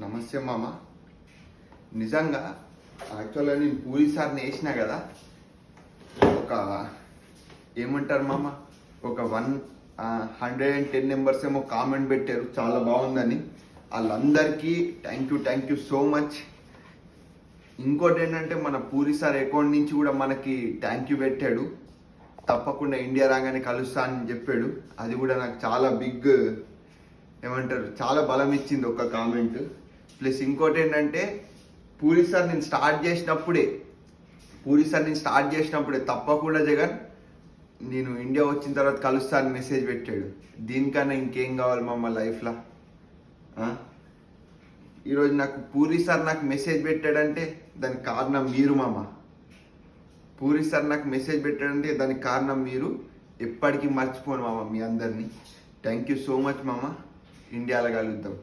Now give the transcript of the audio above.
నమస్తే మామ. నిజంగా యాక్చువల్గా నేను పూరి సార్ని వేసిన కదా, ఒక ఏమంటారు మామ, ఒక 110 నెంబర్స్ ఏమో కామెంట్ పెట్టారు చాలా బాగుందని. వాళ్ళందరికీ థ్యాంక్ యూ సో మచ్. ఇంకోటి ఏంటంటే మన పూరి సార్ అకౌంట్ నుంచి కూడా మనకి థ్యాంక్ యూ పెట్టాడు. తప్పకుండా ఇండియా రాగానే కలుస్తా అని చెప్పాడు. అది కూడా నాకు చాలా బిగ్ ఏమంటారు, చాలా బలం ఇచ్చింది ఒక కామెంట్. ప్లస్ ఇంకోటి ఏంటంటే పూరి సార్ నేను స్టార్ట్ చేసినప్పుడే తప్పకుండా జగన్ నేను ఇండియా వచ్చిన తర్వాత కలుస్తా అని మెసేజ్ పెట్టాడు. దీనికన్నా ఇంకేం కావాలి మా లైఫ్లో? ఈరోజు నాకు పూరి సార్ నాకు మెసేజ్ పెట్టాడంటే దానికి కారణం మీరు మామ. పూరి సార్ నాకు మెసేజ్ పెట్టాడంటే దానికి కారణం మీరు. ఎప్పటికీ మర్చిపోను మామ మీ అందరినీ. థ్యాంక్ యూ సో మచ్ మామ. ఇండియాలో కలుద్దాం.